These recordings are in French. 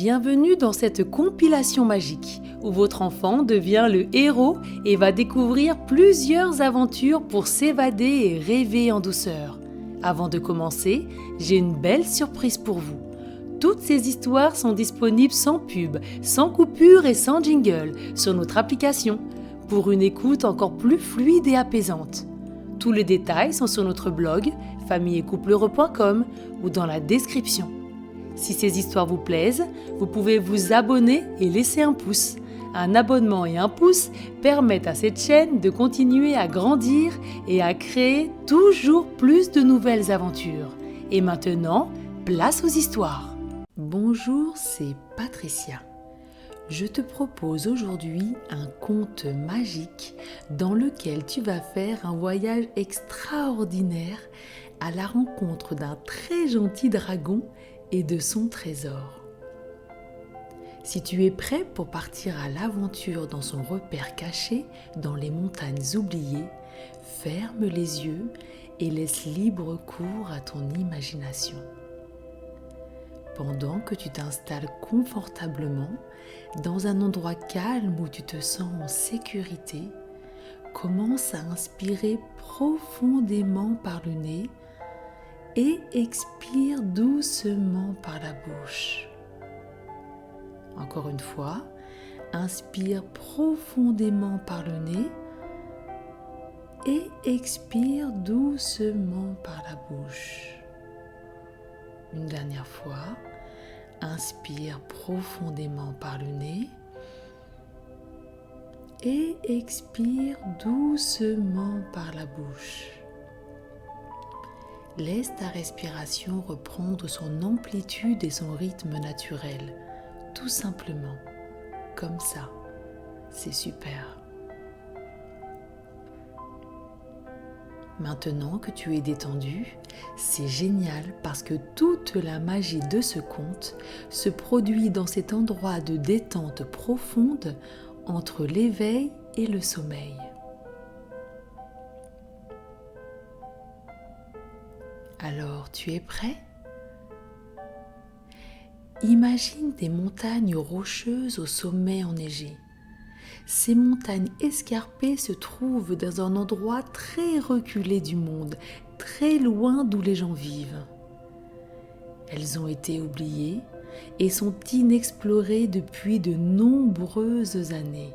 Bienvenue dans cette compilation magique où votre enfant devient le héros et va découvrir plusieurs aventures pour s'évader et rêver en douceur. Avant de commencer, j'ai une belle surprise pour vous. Toutes ces histoires sont disponibles sans pub, sans coupure et sans jingle sur notre application pour une écoute encore plus fluide et apaisante. Tous les détails sont sur notre blog familleetcoupleheureux.com ou dans la description. Si ces histoires vous plaisent, vous pouvez vous abonner et laisser un pouce. Un abonnement et un pouce permettent à cette chaîne de continuer à grandir et à créer toujours plus de nouvelles aventures. Et maintenant, place aux histoires. Bonjour, c'est Patricia. Je te propose aujourd'hui un conte magique dans lequel tu vas faire un voyage extraordinaire à la rencontre d'un très gentil dragon et de son trésor. Si tu es prêt pour partir à l'aventure dans son repère caché dans les montagnes oubliées, ferme les yeux et laisse libre cours à ton imagination. Pendant que tu t'installes confortablement dans un endroit calme où tu te sens en sécurité, commence à inspirer profondément par le nez et expire doucement par la bouche. Encore une fois, inspire profondément par le nez et expire doucement par la bouche. Une dernière fois, inspire profondément par le nez et expire doucement par la bouche. Laisse ta respiration reprendre son amplitude et son rythme naturel, tout simplement, comme ça. C'est super. Maintenant que tu es détendu, c'est génial parce que toute la magie de ce conte se produit dans cet endroit de détente profonde entre l'éveil et le sommeil. Alors, tu es prêt ? Imagine des montagnes rocheuses au sommet enneigé. Ces montagnes escarpées se trouvent dans un endroit très reculé du monde, très loin d'où les gens vivent. Elles ont été oubliées et sont inexplorées depuis de nombreuses années.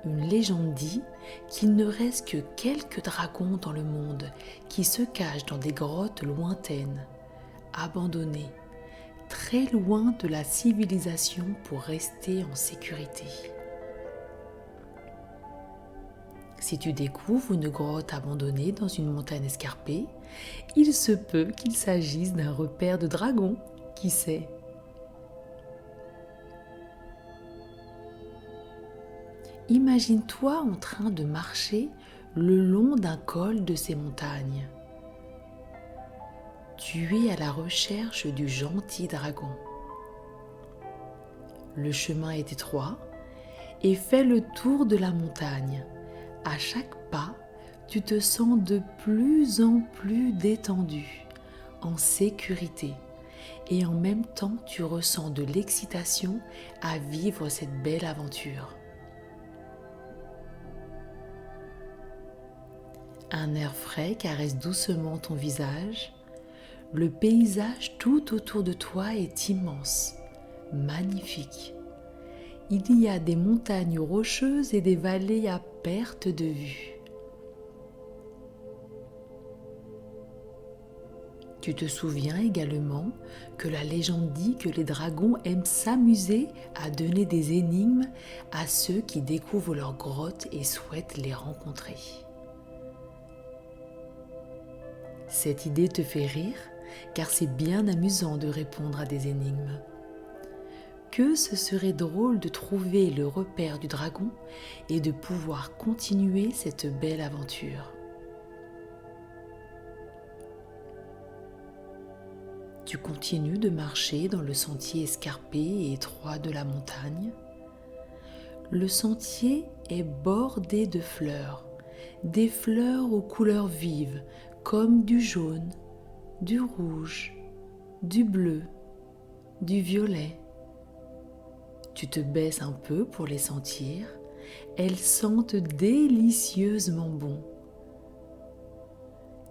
Une légende dit qu'il ne reste que quelques dragons dans le monde qui se cachent dans des grottes lointaines, abandonnées, très loin de la civilisation pour rester en sécurité. Si tu découvres une grotte abandonnée dans une montagne escarpée, il se peut qu'il s'agisse d'un repère de dragons, qui sait ? Imagine-toi en train de marcher le long d'un col de ces montagnes. Tu es à la recherche du gentil dragon. Le chemin est étroit et fait le tour de la montagne. À chaque pas, tu te sens de plus en plus détendu, en sécurité, et en même temps tu ressens de l'excitation à vivre cette belle aventure. Un air frais caresse doucement ton visage. Le paysage tout autour de toi est immense, magnifique. Il y a des montagnes rocheuses et des vallées à perte de vue. Tu te souviens également que la légende dit que les dragons aiment s'amuser à donner des énigmes à ceux qui découvrent leurs grottes et souhaitent les rencontrer. Cette idée te fait rire, car c'est bien amusant de répondre à des énigmes. Que ce serait drôle de trouver le repère du dragon et de pouvoir continuer cette belle aventure. Tu continues de marcher dans le sentier escarpé et étroit de la montagne. Le sentier est bordé de fleurs, des fleurs aux couleurs vives, comme du jaune, du rouge, du bleu, du violet. Tu te baisses un peu pour les sentir. Elles sentent délicieusement bon.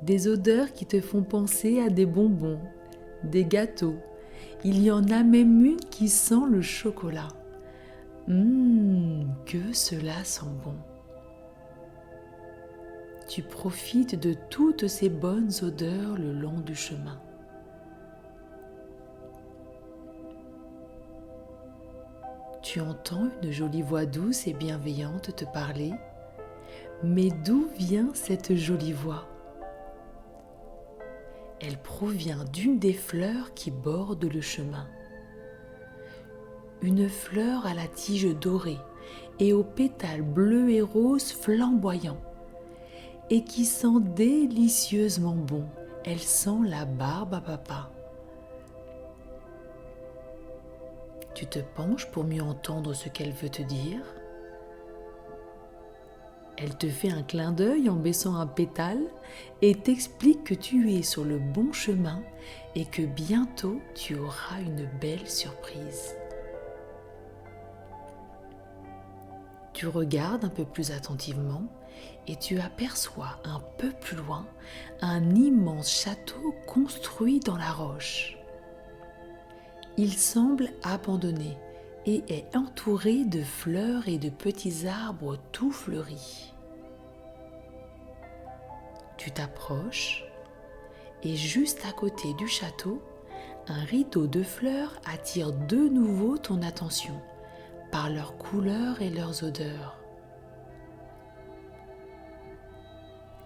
Des odeurs qui te font penser à des bonbons, des gâteaux. Il y en a même une qui sent le chocolat. Que cela sent bon. Tu profites de toutes ces bonnes odeurs le long du chemin. Tu entends une jolie voix douce et bienveillante te parler. Mais d'où vient cette jolie voix ? Elle provient d'une des fleurs qui bordent le chemin. Une fleur à la tige dorée et aux pétales bleus et roses flamboyants et qui sent délicieusement bon. Elle sent la barbe à papa. Tu te penches pour mieux entendre ce qu'elle veut te dire. Elle te fait un clin d'œil en baissant un pétale et t'explique que tu es sur le bon chemin et que bientôt tu auras une belle surprise. Tu regardes un peu plus attentivement et tu aperçois un peu plus loin un immense château construit dans la roche. Il semble abandonné et est entouré de fleurs et de petits arbres tout fleuris. Tu t'approches et juste à côté du château, un rideau de fleurs attire de nouveau ton attention par leurs couleurs et leurs odeurs.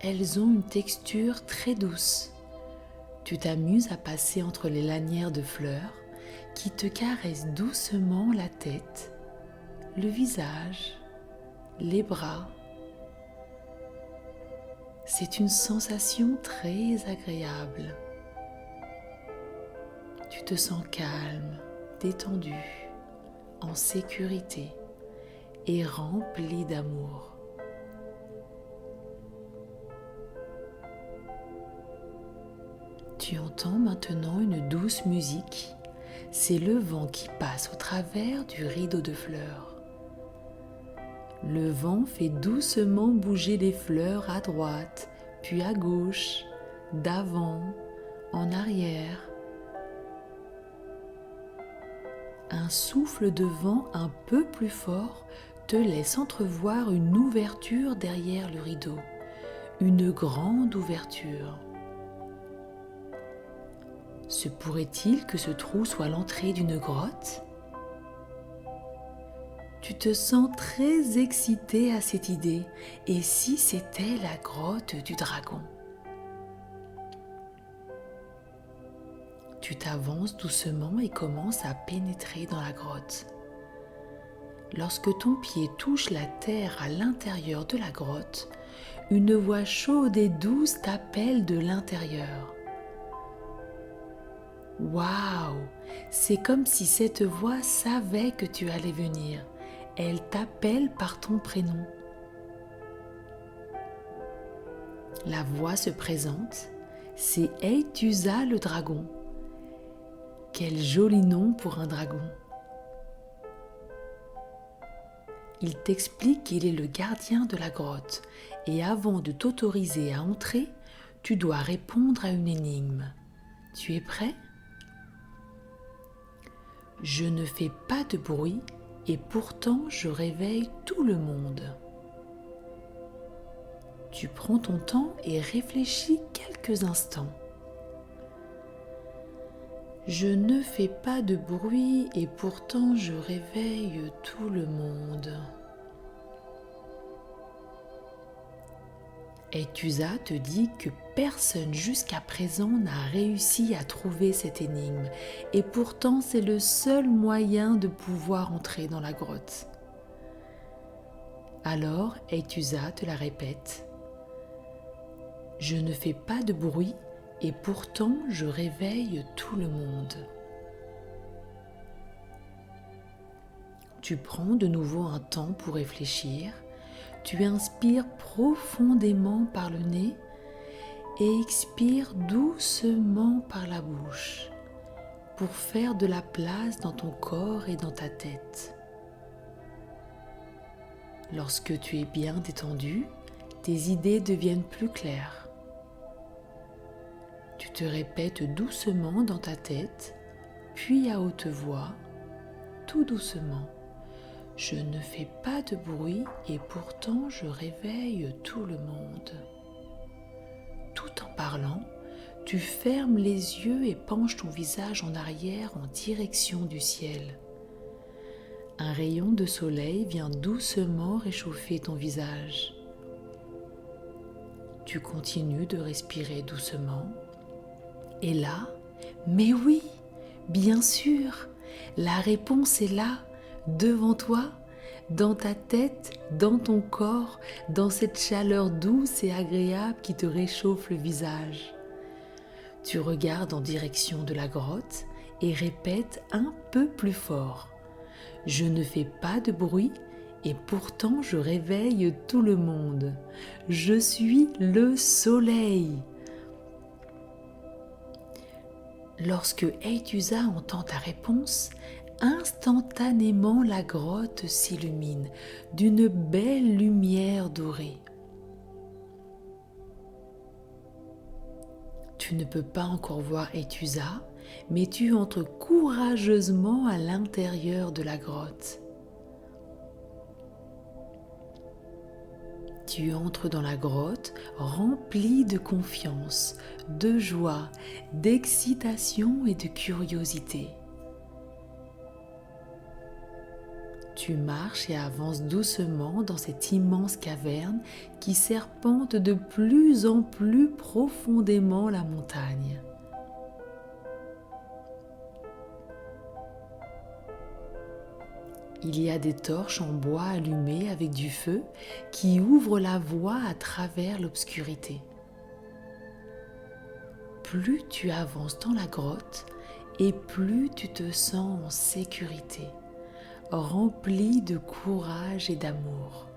Elles ont une texture très douce. Tu t'amuses à passer entre les lanières de fleurs qui te caressent doucement la tête, le visage, les bras. C'est une sensation très agréable. Tu te sens calme, détendu, en sécurité et rempli d'amour. Tu entends maintenant une douce musique. C'est le vent qui passe au travers du rideau de fleurs. Le vent fait doucement bouger les fleurs à droite, puis à gauche, d'avant, en arrière. Un souffle de vent un peu plus fort te laisse entrevoir une ouverture derrière le rideau, une grande ouverture. Se pourrait-il que ce trou soit l'entrée d'une grotte ? Tu te sens très excité à cette idée. Et si c'était la grotte du dragon ? Tu t'avances doucement et commences à pénétrer dans la grotte. Lorsque ton pied touche la terre à l'intérieur de la grotte, une voix chaude et douce t'appelle de l'intérieur. Waouh! C'est comme si cette voix savait que tu allais venir. Elle t'appelle par ton prénom. La voix se présente. C'est Eïtusa le dragon. Quel joli nom pour un dragon! Il t'explique qu'il est le gardien de la grotte et avant de t'autoriser à entrer, tu dois répondre à une énigme. Tu es prêt ? Je ne fais pas de bruit et pourtant je réveille tout le monde. Tu prends ton temps et réfléchis quelques instants. Je ne fais pas de bruit et pourtant je réveille tout le monde. Eïtusa te dit que personne jusqu'à présent n'a réussi à trouver cette énigme et pourtant c'est le seul moyen de pouvoir entrer dans la grotte. Alors Eïtusa te la répète. Je ne fais pas de bruit et pourtant je réveille tout le monde. Tu prends de nouveau un temps pour réfléchir. Tu inspires profondément par le nez et expires doucement par la bouche pour faire de la place dans ton corps et dans ta tête. Lorsque tu es bien détendu, tes idées deviennent plus claires. Tu te répètes doucement dans ta tête, puis à haute voix, tout doucement. Je ne fais pas de bruit et pourtant je réveille tout le monde. Tout en parlant, tu fermes les yeux et penches ton visage en arrière en direction du ciel. Un rayon de soleil vient doucement réchauffer ton visage. Tu continues de respirer doucement. Et là, mais oui, bien sûr, la réponse est là, devant toi, dans ta tête, dans ton corps, dans cette chaleur douce et agréable qui te réchauffe le visage. Tu regardes en direction de la grotte et répètes un peu plus fort. Je ne fais pas de bruit et pourtant je réveille tout le monde. Je suis le soleil. Lorsque Aitusa entend ta réponse, instantanément la grotte s'illumine d'une belle lumière dorée. Tu ne peux pas encore voir Aitusa, mais tu entres courageusement à l'intérieur de la grotte. Tu entres dans la grotte rempli de confiance, de joie, d'excitation et de curiosité. Tu marches et avances doucement dans cette immense caverne qui serpente de plus en plus profondément la montagne. Il y a des torches en bois allumées avec du feu qui ouvrent la voie à travers l'obscurité. Plus tu avances dans la grotte et plus tu te sens en sécurité, rempli de courage et d'amour.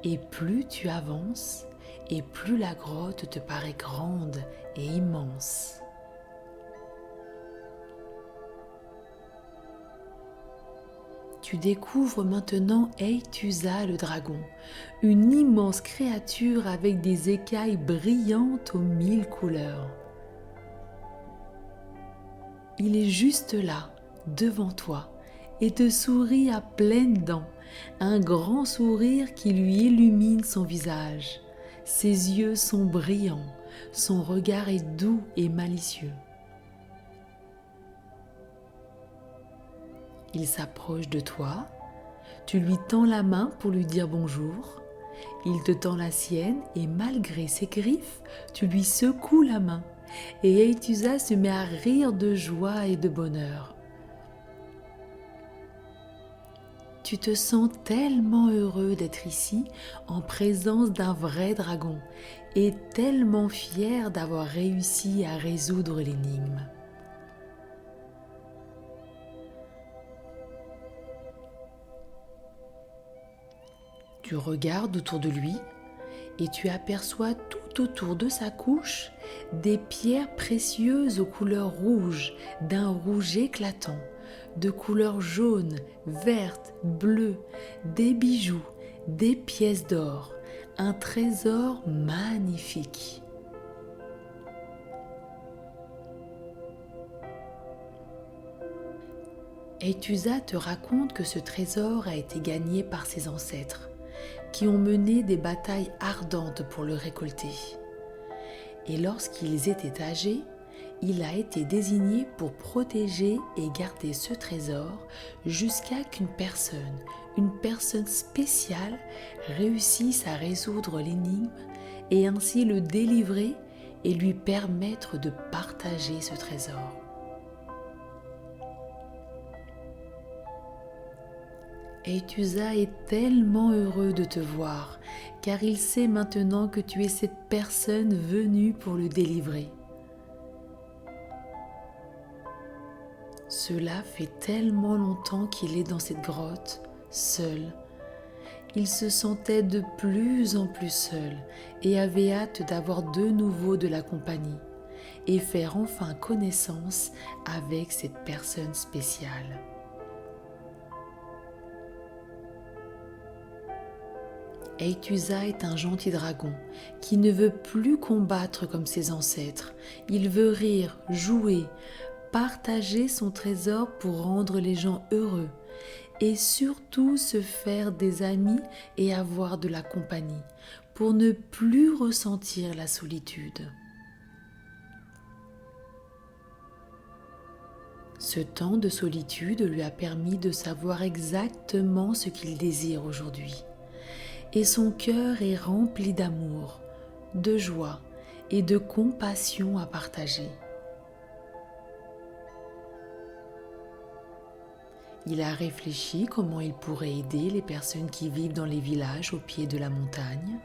Et plus tu avances et plus la grotte te paraît grande et immense. Tu découvres maintenant Aitusa le dragon, une immense créature avec des écailles brillantes aux 1000 couleurs. Il est juste là, devant toi, et te sourit à pleines dents, un grand sourire qui lui illumine son visage. Ses yeux sont brillants, son regard est doux et malicieux. Il s'approche de toi, tu lui tends la main pour lui dire bonjour, il te tend la sienne et malgré ses griffes, tu lui secoues la main et Aitusa se met à rire de joie et de bonheur. Tu te sens tellement heureux d'être ici en présence d'un vrai dragon et tellement fier d'avoir réussi à résoudre l'énigme. Tu regardes autour de lui et tu aperçois tout autour de sa couche des pierres précieuses aux couleurs rouges, d'un rouge éclatant, de couleurs jaunes, vertes, bleues, des bijoux, des pièces d'or, un trésor magnifique. Aitusa te raconte que ce trésor a été gagné par ses ancêtres, qui ont mené des batailles ardentes pour le récolter. Et lorsqu'ils étaient âgés, il a été désigné pour protéger et garder ce trésor jusqu'à qu'une personne spéciale, réussisse à résoudre l'énigme et ainsi le délivrer et lui permettre de partager ce trésor. Aitusa est tellement heureux de te voir, car il sait maintenant que tu es cette personne venue pour le délivrer. Cela fait tellement longtemps qu'il est dans cette grotte, seul. Il se sentait de plus en plus seul et avait hâte d'avoir de nouveau de la compagnie. et faire enfin connaissance avec cette personne spéciale. Eïtusa est un gentil dragon qui ne veut plus combattre comme ses ancêtres. Il veut rire, jouer, partager son trésor pour rendre les gens heureux et surtout se faire des amis et avoir de la compagnie pour ne plus ressentir la solitude. Ce temps de solitude lui a permis de savoir exactement ce qu'il désire aujourd'hui. Et son cœur est rempli d'amour, de joie et de compassion à partager. Il a réfléchi comment il pourrait aider les personnes qui vivent dans les villages au pied de la montagne.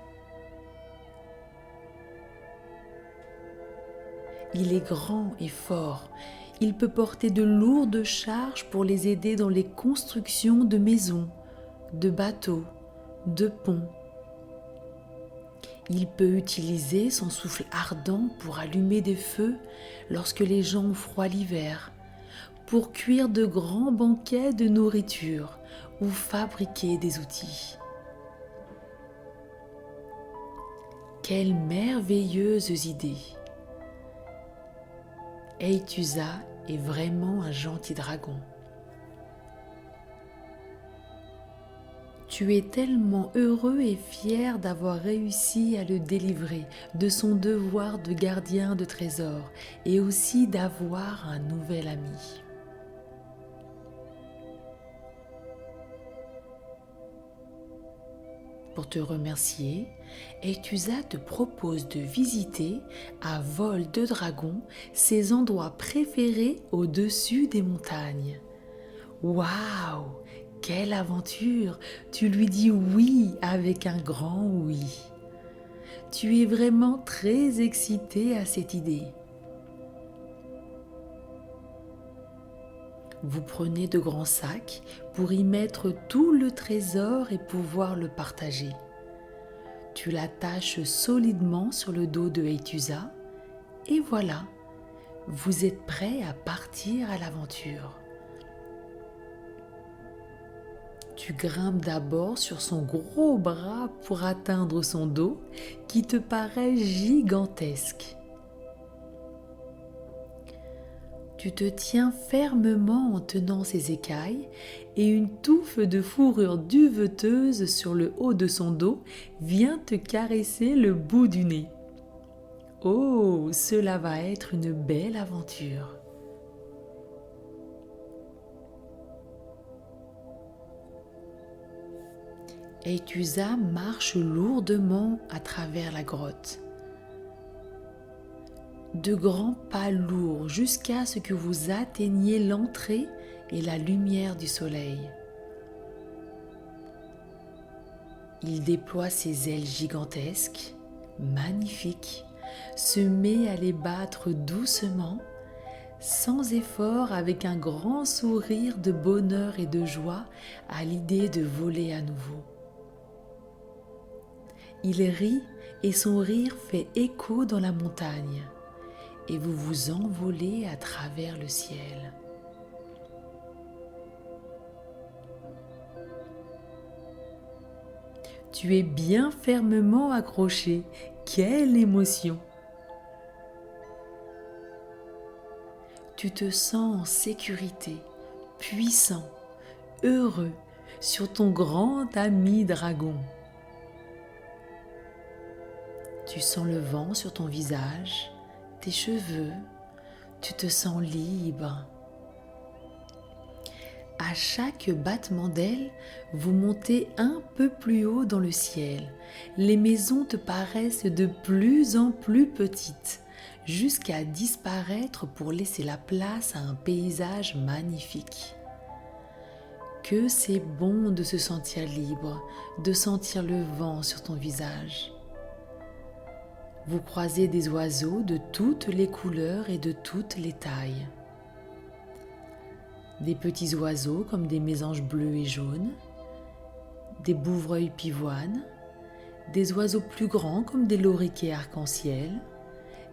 Il est grand et fort. Il peut porter de lourdes charges pour les aider dans les constructions de maisons, de bateaux, de ponts. Il peut utiliser son souffle ardent pour allumer des feux lorsque les gens ont froid l'hiver, pour cuire de grands banquets de nourriture ou fabriquer des outils. Quelles merveilleuses idées! Eïtusa est vraiment un gentil dragon. Tu es tellement heureux et fier d'avoir réussi à le délivrer de son devoir de gardien de trésors et aussi d'avoir un nouvel ami. Pour te remercier, Eïtusa te propose de visiter à vol de dragon ses endroits préférés au-dessus des montagnes. Waouh! Quelle aventure! Tu lui dis oui avec un grand oui. Tu es vraiment très excité à cette idée. Vous prenez de grands sacs pour y mettre tout le trésor et pouvoir le partager. Tu l'attaches solidement sur le dos de Eïtusa et voilà, vous êtes prêts à partir à l'aventure. Tu grimpes d'abord sur son gros bras pour atteindre son dos qui te paraît gigantesque. Tu te tiens fermement en tenant ses écailles et une touffe de fourrure duveteuse sur le haut de son dos vient te caresser le bout du nez. Oh, cela va être une belle aventure! Eïtusa marche lourdement à travers la grotte. De grands pas lourds jusqu'à ce que vous atteigniez l'entrée et la lumière du soleil. Il déploie ses ailes gigantesques, magnifiques, se met à les battre doucement, sans effort, avec un grand sourire de bonheur et de joie à l'idée de voler à nouveau. Il rit et son rire fait écho dans la montagne et vous vous envolez à travers le ciel. Tu es bien fermement accroché. Quelle émotion! Tu te sens en sécurité, puissant, heureux sur ton grand ami dragon. Tu sens le vent sur ton visage, tes cheveux, tu te sens libre. À chaque battement d'aile, vous montez un peu plus haut dans le ciel. Les maisons te paraissent de plus en plus petites, jusqu'à disparaître pour laisser la place à un paysage magnifique. Que c'est bon de se sentir libre, de sentir le vent sur ton visage. Vous croisez des oiseaux de toutes les couleurs et de toutes les tailles. Des petits oiseaux comme des mésanges bleus et jaunes, des bouvreuils pivoines, des oiseaux plus grands comme des loriquets arc-en-ciel,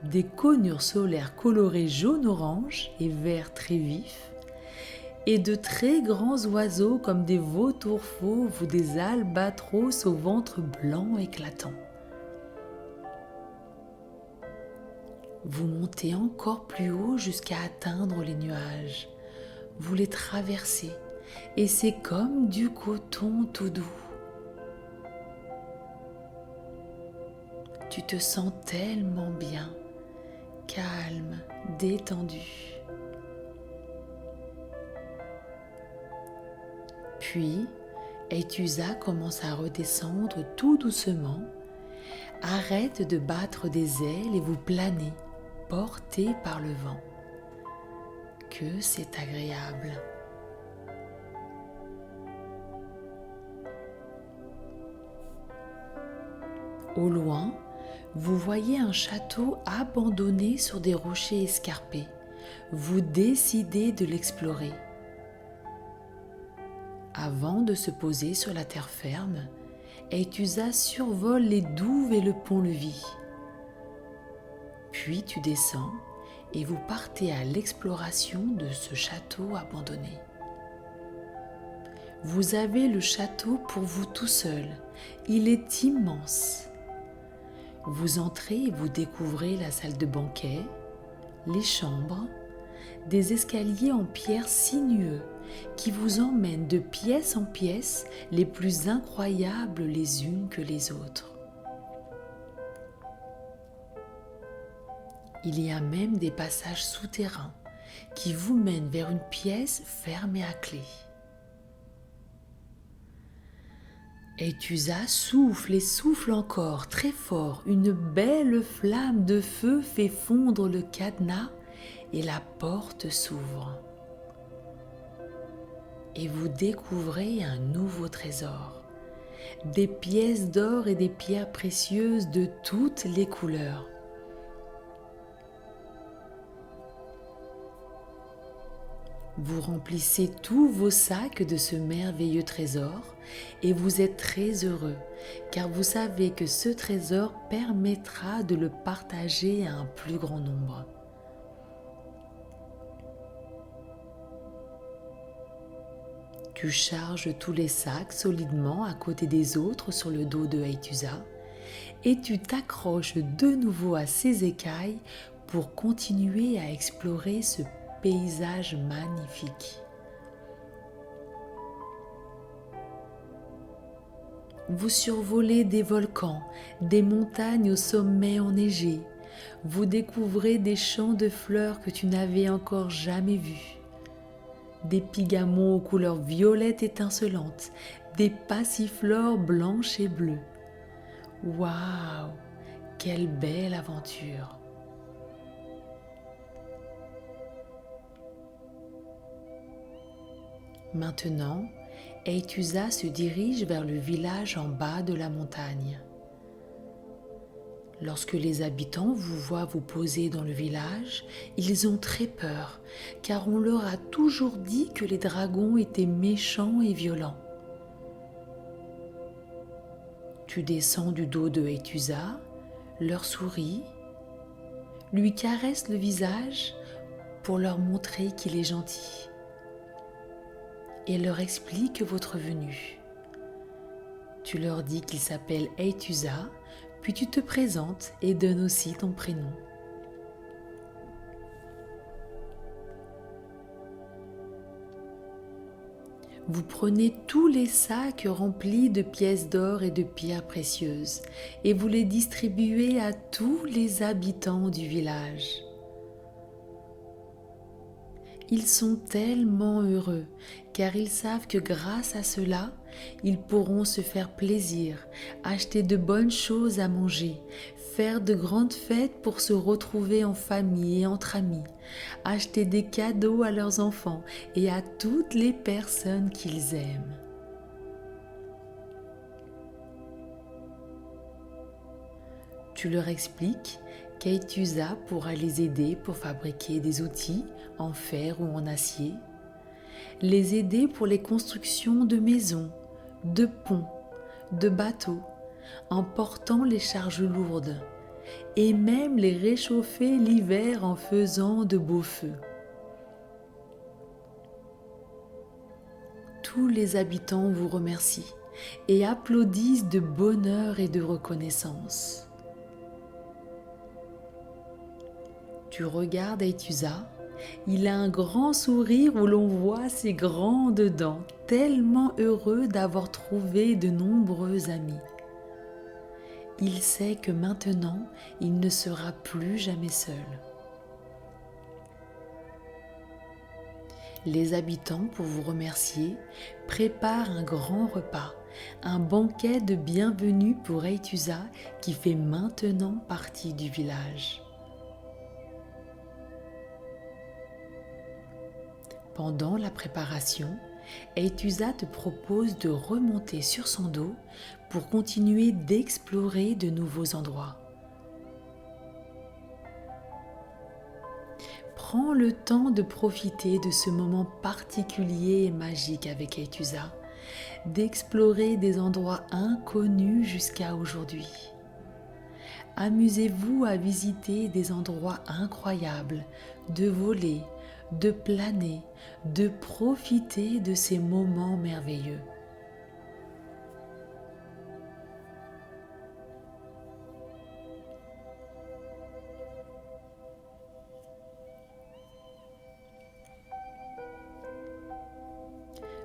des conures solaires colorées jaune-orange et vert très vif, et de très grands oiseaux comme des vautours fauves ou des albatros au ventre blanc éclatant. Vous montez encore plus haut jusqu'à atteindre les nuages. Vous les traversez et c'est comme du coton tout doux. Tu te sens tellement bien, calme, détendu. Puis, Aitusa commence à redescendre tout doucement. Arrête de battre des ailes et vous planez, porté par le vent. Que c'est agréable. Au loin, vous voyez un château abandonné sur des rochers escarpés. Vous décidez de l'explorer. Avant de se poser sur la terre ferme, Aitusa survole les douves et le pont-levis. Puis tu descends et vous partez à l'exploration de ce château abandonné. Vous avez le château pour vous tout seul. Il est immense. Vous entrez et vous découvrez la salle de banquet, les chambres, des escaliers en pierre sinueux qui vous emmènent de pièce en pièce les plus incroyables les unes que les autres. Il y a même des passages souterrains qui vous mènent vers une pièce fermée à clé. Aitusa souffle et souffle encore très fort. Une belle flamme de feu fait fondre le cadenas et la porte s'ouvre. Et vous découvrez un nouveau trésor. Des pièces d'or et des pierres précieuses de toutes les couleurs. Vous remplissez tous vos sacs de ce merveilleux trésor et vous êtes très heureux car vous savez que ce trésor permettra de le partager à un plus grand nombre. Tu charges tous les sacs solidement à côté des autres sur le dos de Aitusa et tu t'accroches de nouveau à ses écailles pour continuer à explorer ce paysage magnifique. Vous survolez des volcans, des montagnes au sommet enneigé. Vous découvrez des champs de fleurs que tu n'avais encore jamais vus. Des pigamons aux couleurs violettes étincelantes, des passiflores blanches et bleues. Waouh, quelle belle aventure! Maintenant, Aitusa se dirige vers le village en bas de la montagne. Lorsque les habitants vous voient vous poser dans le village, ils ont très peur, car on leur a toujours dit que les dragons étaient méchants et violents. Tu descends du dos de Aitusa, leur souris, lui caresses le visage pour leur montrer qu'il est gentil. Et leur explique votre venue. Tu leur dis qu'il s'appelle Aitusa, puis tu te présentes et donnes aussi ton prénom. Vous prenez tous les sacs remplis de pièces d'or et de pierres précieuses et vous les distribuez à tous les habitants du village. Ils sont tellement heureux car ils savent que grâce à cela, ils pourront se faire plaisir, acheter de bonnes choses à manger, faire de grandes fêtes pour se retrouver en famille et entre amis, acheter des cadeaux à leurs enfants et à toutes les personnes qu'ils aiment. Tu leur expliques qu'Aitusa pourra les aider pour fabriquer des outils en fer ou en acier, les aider pour les constructions de maisons, de ponts, de bateaux, en portant les charges lourdes, et même les réchauffer l'hiver en faisant de beaux feux. Tous les habitants vous remercient et applaudissent de bonheur et de reconnaissance. Tu regardes Aïtuza, il a un grand sourire où l'on voit ses grandes dents, tellement heureux d'avoir trouvé de nombreux amis. Il sait que maintenant, il ne sera plus jamais seul. Les habitants, pour vous remercier, préparent un grand repas, un banquet de bienvenue pour Aïtuza qui fait maintenant partie du village. Pendant la préparation, Aïtuza te propose de remonter sur son dos pour continuer d'explorer de nouveaux endroits. Prends le temps de profiter de ce moment particulier et magique avec Aïtuza, d'explorer des endroits inconnus jusqu'à aujourd'hui. Amusez-vous à visiter des endroits incroyables, de voler, de planer, de profiter de ces moments merveilleux.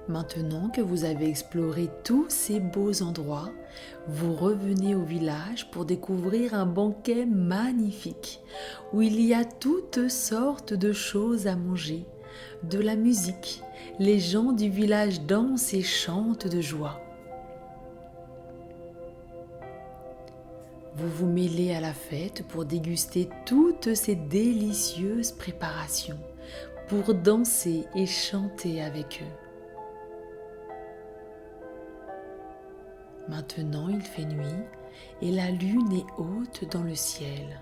Maintenant que vous avez exploré tous ces beaux endroits, vous revenez au village pour découvrir un banquet magnifique où il y a toutes sortes de choses à manger, de la musique. Les gens du village dansent et chantent de joie. Vous vous mêlez à la fête pour déguster toutes ces délicieuses préparations, pour danser et chanter avec eux. Maintenant, il fait nuit et la lune est haute dans le ciel.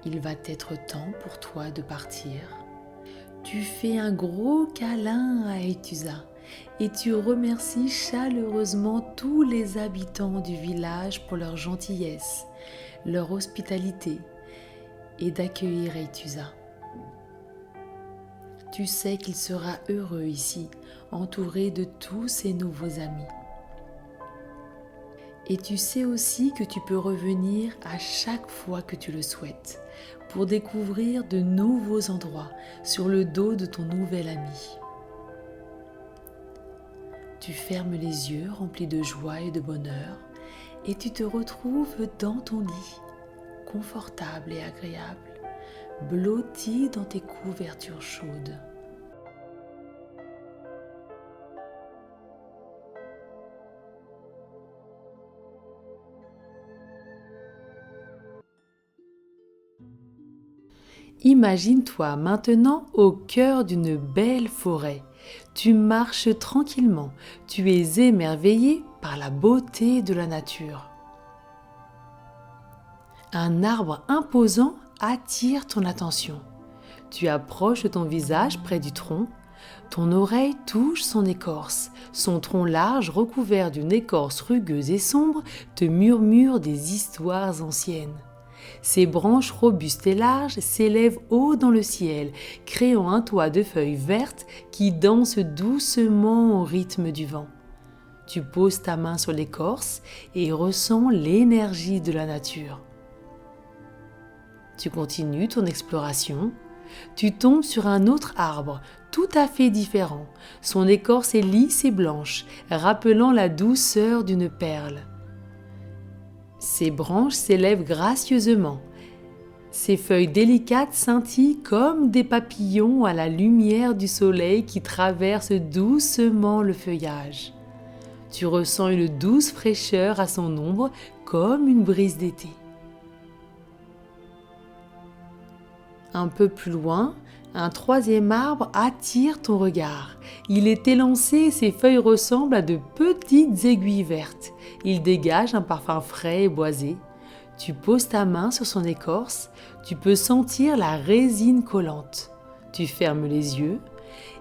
Il va être temps pour toi de partir. Tu fais un gros câlin à Aïtuza et tu remercies chaleureusement tous les habitants du village pour leur gentillesse, leur hospitalité et d'accueillir Aïtuza. Tu sais qu'il sera heureux ici, entouré de tous ses nouveaux amis. Et tu sais aussi que tu peux revenir à chaque fois que tu le souhaites pour découvrir de nouveaux endroits sur le dos de ton nouvel ami. Tu fermes les yeux remplis de joie et de bonheur et tu te retrouves dans ton lit, confortable et agréable, blotti dans tes couvertures chaudes. Imagine-toi maintenant au cœur d'une belle forêt. Tu marches tranquillement, tu es émerveillé par la beauté de la nature. Un arbre imposant attire ton attention. Tu approches ton visage près du tronc. Ton oreille touche son écorce. Son tronc large, recouvert d'une écorce rugueuse et sombre, te murmure des histoires anciennes. Ses branches robustes et larges s'élèvent haut dans le ciel, créant un toit de feuilles vertes qui danse doucement au rythme du vent. Tu poses ta main sur l'écorce et ressens l'énergie de la nature. Tu continues ton exploration. Tu tombes sur un autre arbre, tout à fait différent. Son écorce est lisse et blanche, rappelant la douceur d'une perle. Ses branches s'élèvent gracieusement. Ses feuilles délicates scintillent comme des papillons à la lumière du soleil qui traverse doucement le feuillage. Tu ressens une douce fraîcheur à son ombre comme une brise d'été. Un peu plus loin, un troisième arbre attire ton regard. Il est élancé et ses feuilles ressemblent à de petites aiguilles vertes. Il dégage un parfum frais et boisé. Tu poses ta main sur son écorce, tu peux sentir la résine collante. Tu fermes les yeux,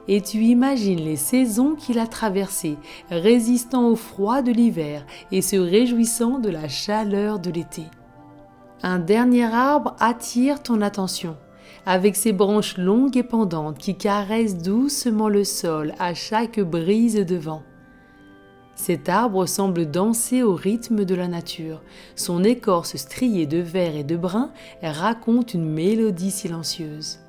et tu imagines les saisons qu'il a traversées, résistant au froid de l'hiver et se réjouissant de la chaleur de l'été. Un dernier arbre attire ton attention, avec ses branches longues et pendantes qui caressent doucement le sol à chaque brise de vent. Cet arbre semble danser au rythme de la nature. Son écorce striée de vert et de brun raconte une mélodie silencieuse.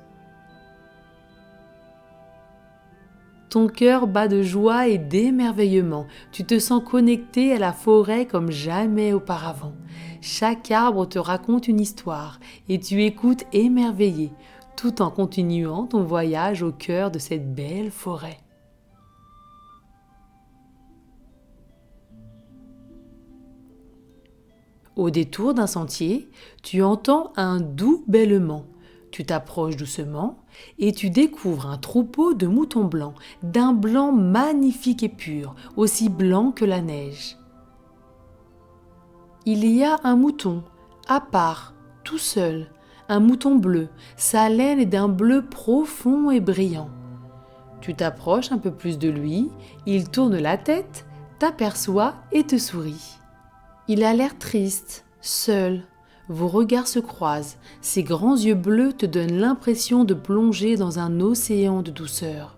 Ton cœur bat de joie et d'émerveillement. Tu te sens connecté à la forêt comme jamais auparavant. Chaque arbre te raconte une histoire et tu écoutes émerveillé, tout en continuant ton voyage au cœur de cette belle forêt. Au détour d'un sentier, tu entends un doux bêlement. Tu t'approches doucement et tu découvres un troupeau de moutons blancs, d'un blanc magnifique et pur, aussi blanc que la neige. Il y a un mouton, à part, tout seul, un mouton bleu, sa laine est d'un bleu profond et brillant. Tu t'approches un peu plus de lui, il tourne la tête, t'aperçoit et te sourit. Il a l'air triste, seul. Vos regards se croisent, ses grands yeux bleus te donnent l'impression de plonger dans un océan de douceur.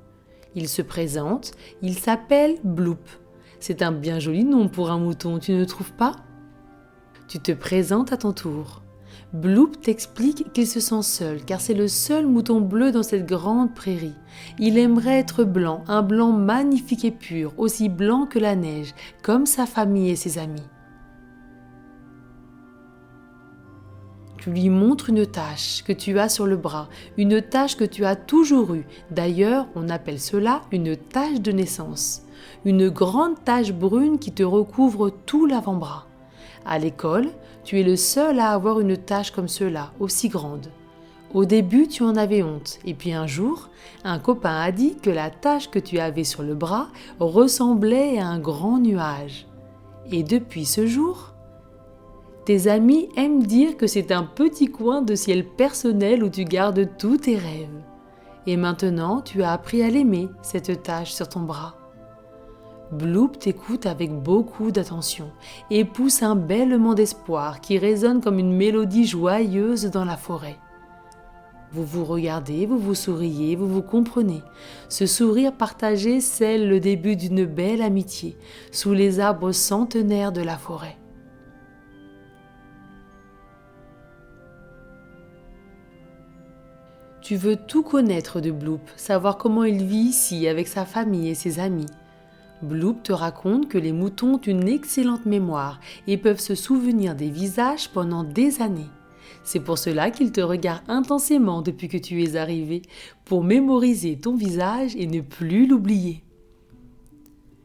Il se présente, il s'appelle Bloop. C'est un bien joli nom pour un mouton, tu ne trouves pas ? Tu te présentes à ton tour. Bloop t'explique qu'il se sent seul, car c'est le seul mouton bleu dans cette grande prairie. Il aimerait être blanc, un blanc magnifique et pur, aussi blanc que la neige, comme sa famille et ses amis. Tu lui montres une tache que tu as sur le bras, une tache que tu as toujours eue. D'ailleurs, on appelle cela une tache de naissance. Une grande tache brune qui te recouvre tout l'avant-bras. À l'école, tu es le seul à avoir une tache comme cela, aussi grande. Au début, tu en avais honte, et puis un jour, un copain a dit que la tache que tu avais sur le bras ressemblait à un grand nuage. Et depuis ce jour, tes amis aiment dire que c'est un petit coin de ciel personnel où tu gardes tous tes rêves. Et maintenant, tu as appris à l'aimer, cette tache sur ton bras. Bloop t'écoute avec beaucoup d'attention et pousse un bêlement d'espoir qui résonne comme une mélodie joyeuse dans la forêt. Vous vous regardez, vous vous souriez, vous vous comprenez. Ce sourire partagé scelle le début d'une belle amitié sous les arbres centenaires de la forêt. Tu veux tout connaître de Bloop, savoir comment il vit ici avec sa famille et ses amis. Bloop te raconte que les moutons ont une excellente mémoire et peuvent se souvenir des visages pendant des années. C'est pour cela qu'il te regarde intensément depuis que tu es arrivé, pour mémoriser ton visage et ne plus l'oublier.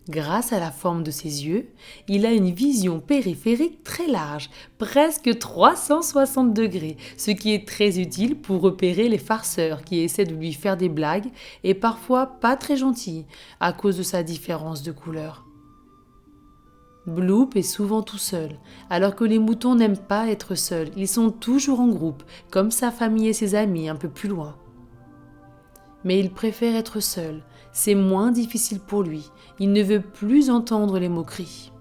Grâce à la forme de ses yeux, il a une vision périphérique très large, presque 360 degrés, ce qui est très utile pour repérer les farceurs qui essaient de lui faire des blagues et parfois pas très gentils à cause de sa différence de couleur. Bloop est souvent tout seul, alors que les moutons n'aiment pas être seuls, ils sont toujours en groupe, comme sa famille et ses amis un peu plus loin. Mais il préfère être seul, c'est moins difficile pour lui, il ne veut plus entendre les moqueries.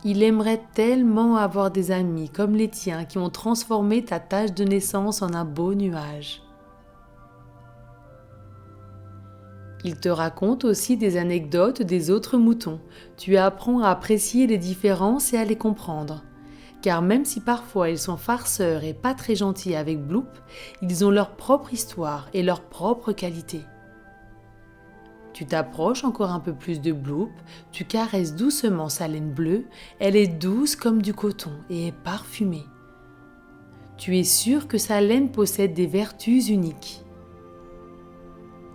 Il aimerait tellement avoir des amis comme les tiens qui ont transformé ta tache de naissance en un beau nuage. Il te raconte aussi des anecdotes des autres moutons. Tu apprends à apprécier les différences et à les comprendre. Car même si parfois ils sont farceurs et pas très gentils avec Bloop, ils ont leur propre histoire et leurs propres qualités. Tu t'approches encore un peu plus de Bloop, tu caresses doucement sa laine bleue, elle est douce comme du coton et est parfumée. Tu es sûr que sa laine possède des vertus uniques.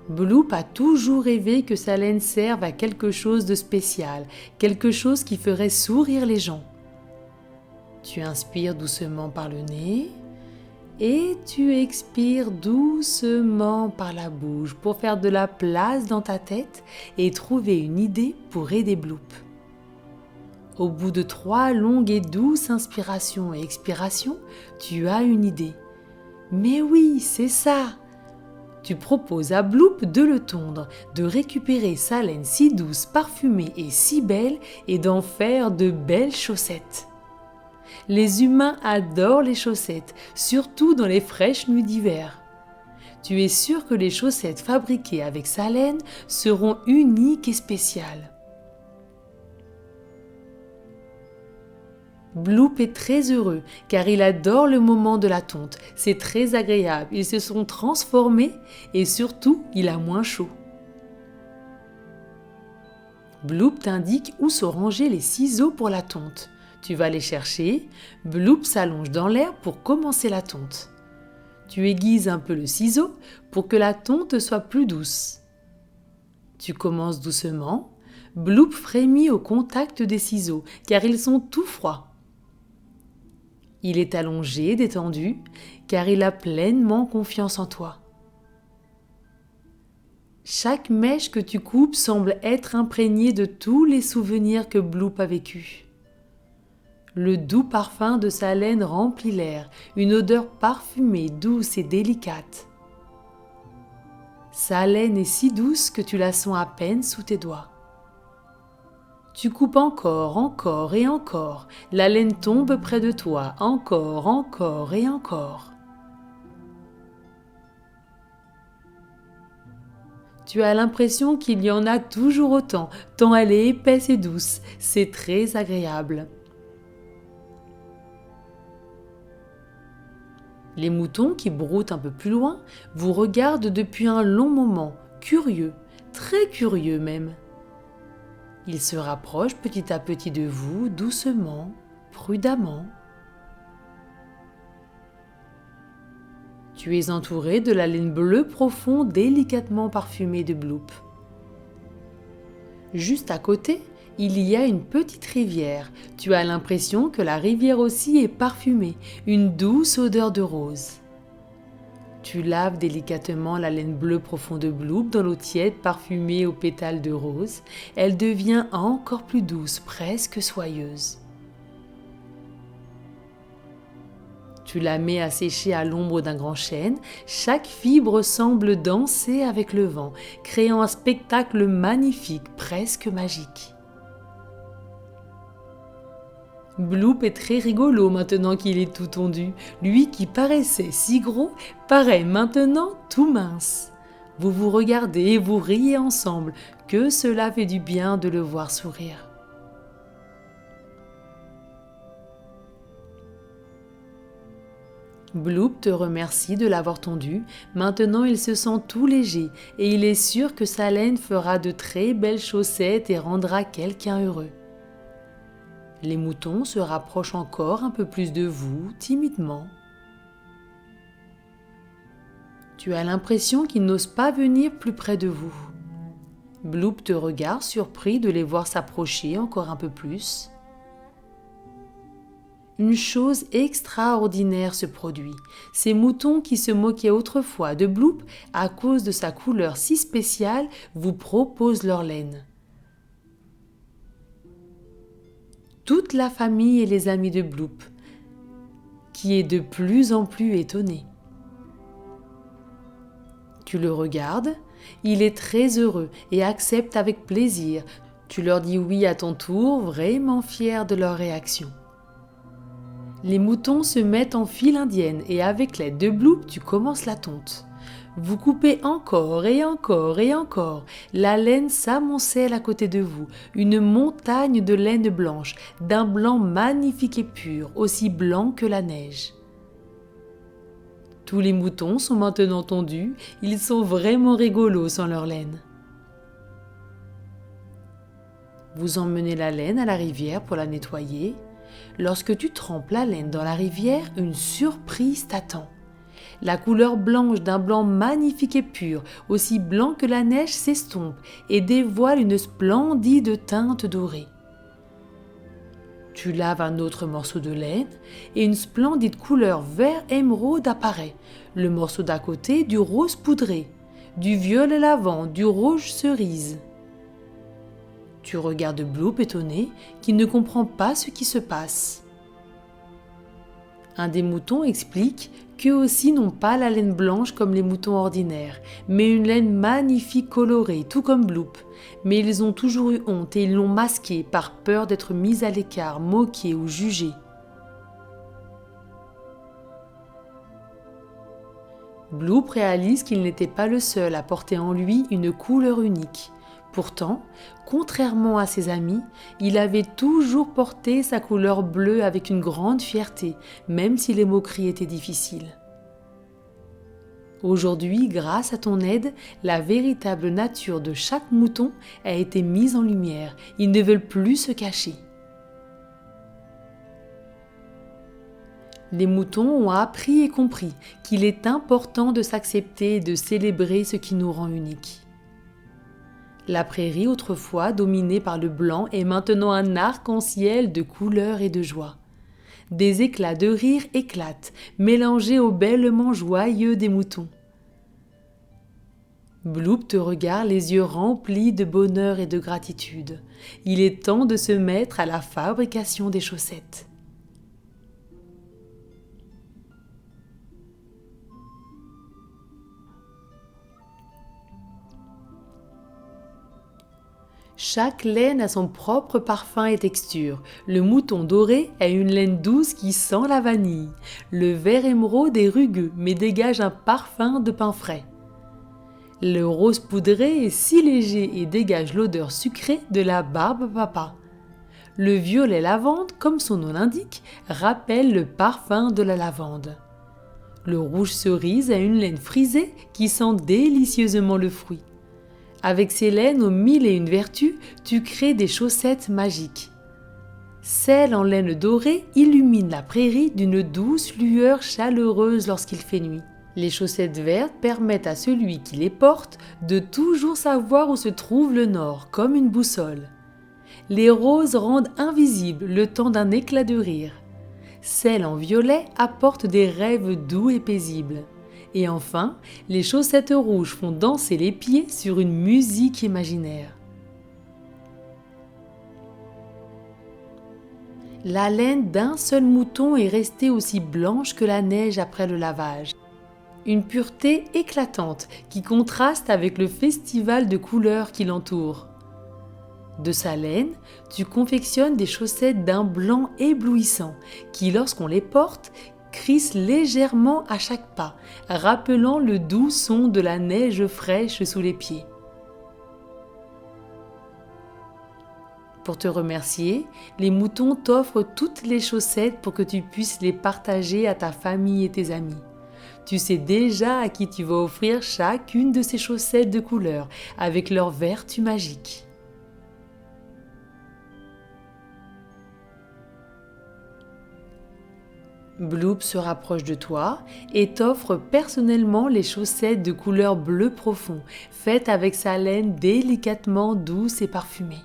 Bloop a toujours rêvé que sa laine serve à quelque chose de spécial, quelque chose qui ferait sourire les gens. Tu inspires doucement par le nez et tu expires doucement par la bouche pour faire de la place dans ta tête et trouver une idée pour aider Bloop. Au bout de 3 longues et douces inspirations et expirations, tu as une idée. Mais oui, c'est ça. Tu proposes à Bloop de le tondre, de récupérer sa laine si douce, parfumée et si belle et d'en faire de belles chaussettes. Les humains adorent les chaussettes, surtout dans les fraîches nuits d'hiver. Tu es sûr que les chaussettes fabriquées avec sa laine seront uniques et spéciales. Bloop est très heureux car il adore le moment de la tonte. C'est très agréable, ils se sont transformés et surtout, il a moins chaud. Bloop t'indique où sont rangés les ciseaux pour la tonte. Tu vas les chercher, Bloop s'allonge dans l'air pour commencer la tonte. Tu aiguises un peu le ciseau pour que la tonte soit plus douce. Tu commences doucement, Bloop frémit au contact des ciseaux car ils sont tout froids. Il est allongé, détendu, car il a pleinement confiance en toi. Chaque mèche que tu coupes semble être imprégnée de tous les souvenirs que Bloop a vécus. Le doux parfum de sa laine remplit l'air, une odeur parfumée, douce et délicate. Sa laine est si douce que tu la sens à peine sous tes doigts. Tu coupes encore et encore. La laine tombe près de toi, encore et encore. Tu as l'impression qu'il y en a toujours autant, tant elle est épaisse et douce. C'est très agréable. Les moutons qui broutent un peu plus loin vous regardent depuis un long moment, curieux, très curieux même. Ils se rapprochent petit à petit de vous, doucement, prudemment. Tu es entouré de la laine bleue profonde délicatement parfumée de Bloop. Juste à côté, il y a une petite rivière. Tu as l'impression que la rivière aussi est parfumée, une douce odeur de rose. Tu laves délicatement la laine bleue profonde de Bloop dans l'eau tiède parfumée aux pétales de rose. Elle devient encore plus douce, presque soyeuse. Tu la mets à sécher à l'ombre d'un grand chêne. Chaque fibre semble danser avec le vent, créant un spectacle magnifique, presque magique. Bloop est très rigolo maintenant qu'il est tout tondu. Lui qui paraissait si gros, paraît maintenant tout mince. Vous vous regardez et vous riez ensemble, que cela fait du bien de le voir sourire. Bloop te remercie de l'avoir tondu. Maintenant il se sent tout léger et il est sûr que sa laine fera de très belles chaussettes et rendra quelqu'un heureux. Les moutons se rapprochent encore un peu plus de vous, timidement. Tu as l'impression qu'ils n'osent pas venir plus près de vous. Bloop te regarde surpris de les voir s'approcher encore un peu plus. Une chose extraordinaire se produit. Ces moutons qui se moquaient autrefois de Bloop à cause de sa couleur si spéciale vous proposent leur laine. Toute la famille et les amis de Bloop, qui est de plus en plus étonné. Tu le regardes, il est très heureux et accepte avec plaisir. Tu leur dis oui à ton tour, vraiment fier de leur réaction. Les moutons se mettent en file indienne et avec l'aide de Bloop, tu commences la tonte. Vous coupez encore et encore. La laine s'amoncelle à côté de vous, une montagne de laine blanche, d'un blanc magnifique et pur, aussi blanc que la neige. Tous les moutons sont maintenant tondus, ils sont vraiment rigolos sans leur laine. Vous emmenez la laine à la rivière pour la nettoyer. Lorsque tu trempes la laine dans la rivière, une surprise t'attend. La couleur blanche d'un blanc magnifique et pur, aussi blanc que la neige, s'estompe et dévoile une splendide teinte dorée. Tu laves un autre morceau de laine et une splendide couleur vert émeraude apparaît. Le morceau d'à côté du rose poudré, du violet lavande, du rouge cerise. Tu regardes Bloop étonné qui ne comprend pas ce qui se passe. Un des moutons explique qu'eux aussi n'ont pas la laine blanche comme les moutons ordinaires, mais une laine magnifique colorée, tout comme Bloop. Mais ils ont toujours eu honte et ils l'ont masquée par peur d'être mis à l'écart, moqués ou jugés. Bloop réalise qu'il n'était pas le seul à porter en lui une couleur unique. Pourtant, contrairement à ses amis, il avait toujours porté sa couleur bleue avec une grande fierté, même si les moqueries étaient difficiles. Aujourd'hui, grâce à ton aide, la véritable nature de chaque mouton a été mise en lumière. Ils ne veulent plus se cacher. Les moutons ont appris et compris qu'il est important de s'accepter et de célébrer ce qui nous rend uniques. La prairie, autrefois dominée par le blanc, est maintenant un arc-en-ciel de couleurs et de joie. Des éclats de rire éclatent, mélangés au bêlement joyeux des moutons. Bloop te regarde les yeux remplis de bonheur et de gratitude. Il est temps de se mettre à la fabrication des chaussettes. Chaque laine a son propre parfum et texture. Le mouton doré a une laine douce qui sent la vanille. Le vert émeraude est rugueux mais dégage un parfum de pain frais. Le rose poudré est si léger et dégage l'odeur sucrée de la barbe à papa. Le violet lavande, comme son nom l'indique, rappelle le parfum de la lavande. Le rouge cerise a une laine frisée qui sent délicieusement le fruit. Avec ces laines aux mille et une vertus, tu crées des chaussettes magiques. Celle en laine dorée illumine la prairie d'une douce lueur chaleureuse lorsqu'il fait nuit. Les chaussettes vertes permettent à celui qui les porte de toujours savoir où se trouve le nord, comme une boussole. Les roses rendent invisible le temps d'un éclat de rire. Celles en violet apportent des rêves doux et paisibles. Et enfin, les chaussettes rouges font danser les pieds sur une musique imaginaire. La laine d'un seul mouton est restée aussi blanche que la neige après le lavage. Une pureté éclatante qui contraste avec le festival de couleurs qui l'entoure. De sa laine, tu confectionnes des chaussettes d'un blanc éblouissant qui, lorsqu'on les porte, crissent légèrement à chaque pas, rappelant le doux son de la neige fraîche sous les pieds. Pour te remercier, les moutons t'offrent toutes les chaussettes pour que tu puisses les partager à ta famille et tes amis. Tu sais déjà à qui tu vas offrir chacune de ces chaussettes de couleur avec leurs vertus magiques. Bloop se rapproche de toi et t'offre personnellement les chaussettes de couleur bleu profond, faites avec sa laine délicatement douce et parfumée.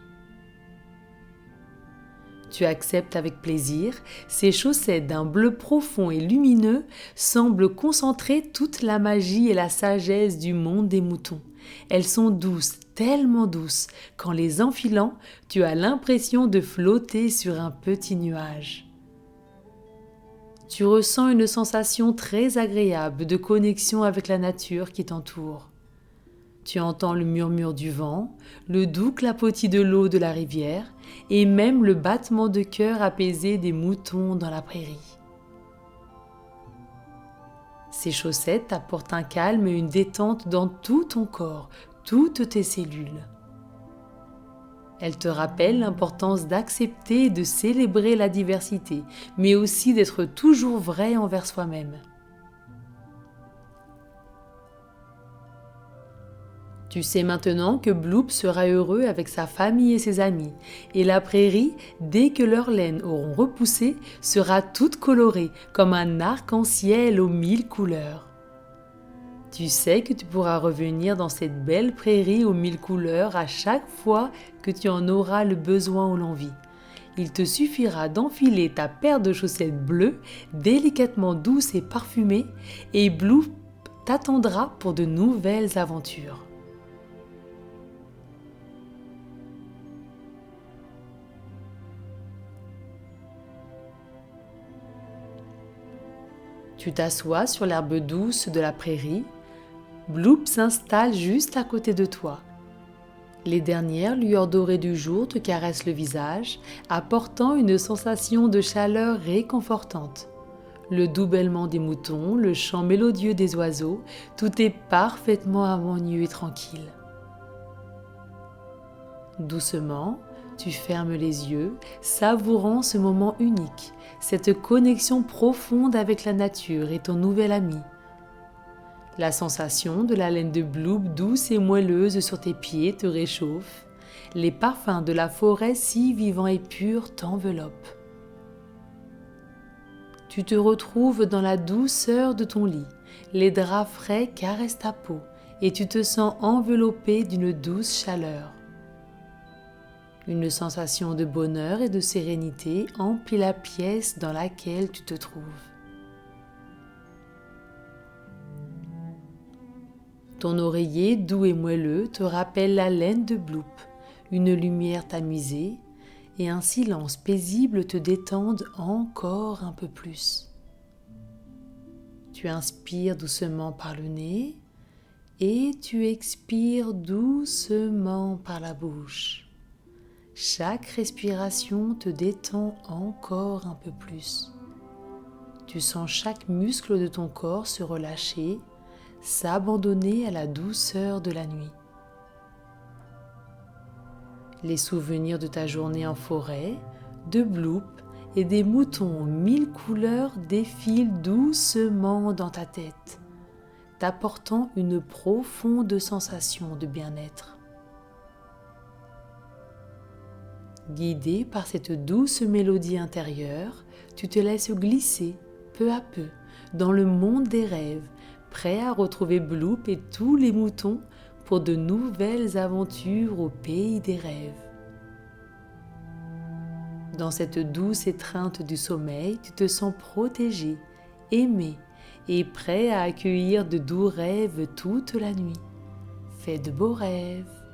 Tu acceptes avec plaisir, ces chaussettes d'un bleu profond et lumineux semblent concentrer toute la magie et la sagesse du monde des moutons. Elles sont douces, tellement douces, qu'en les enfilant, tu as l'impression de flotter sur un petit nuage. Tu ressens une sensation très agréable de connexion avec la nature qui t'entoure. Tu entends le murmure du vent, le doux clapotis de l'eau de la rivière et même le battement de cœur apaisé des moutons dans la prairie. Ces chaussettes apportent un calme et une détente dans tout ton corps, toutes tes cellules. Elles te rappellent l'importance d'accepter et de célébrer la diversité, mais aussi d'être toujours vrai envers soi-même. Tu sais maintenant que Bloop sera heureux avec sa famille et ses amis, et la prairie, dès que leurs laines auront repoussé, sera toute colorée comme un arc-en-ciel aux 1000 couleurs. Tu sais que tu pourras revenir dans cette belle prairie aux 1000 couleurs à chaque fois que tu en auras le besoin ou l'envie. Il te suffira d'enfiler ta paire de chaussettes bleues, délicatement douces et parfumées, et Bloop t'attendra pour de nouvelles aventures. Tu t'assois sur l'herbe douce de la prairie. Bloop s'installe juste à côté de toi. Les dernières lueurs dorées du jour te caressent le visage, apportant une sensation de chaleur réconfortante. Le doux bêlement des moutons, le chant mélodieux des oiseaux, tout est parfaitement harmonieux et tranquille. Doucement, tu fermes les yeux, savourant ce moment unique, cette connexion profonde avec la nature et ton nouvel ami. La sensation de la laine de Bloop douce et moelleuse sur tes pieds te réchauffe. Les parfums de la forêt si vivants et purs t'enveloppent. Tu te retrouves dans la douceur de ton lit. Les draps frais caressent ta peau et tu te sens enveloppé d'une douce chaleur. Une sensation de bonheur et de sérénité emplit la pièce dans laquelle tu te trouves. Ton oreiller doux et moelleux te rappelle la laine de Bloop, une lumière tamisée et un silence paisible te détendent encore un peu plus. Tu inspires doucement par le nez et tu expires doucement par la bouche. Chaque respiration te détend encore un peu plus. Tu sens chaque muscle de ton corps se relâcher, s'abandonner à la douceur de la nuit. Les souvenirs de ta journée en forêt, de Bloop et des moutons aux 1000 couleurs défilent doucement dans ta tête, t'apportant une profonde sensation de bien-être. Guidé par cette douce mélodie intérieure, tu te laisses glisser peu à peu dans le monde des rêves, prêt à retrouver Bloop et tous les moutons pour de nouvelles aventures au pays des rêves. Dans cette douce étreinte du sommeil, tu te sens protégé, aimé et prêt à accueillir de doux rêves toute la nuit. Fais de beaux rêves.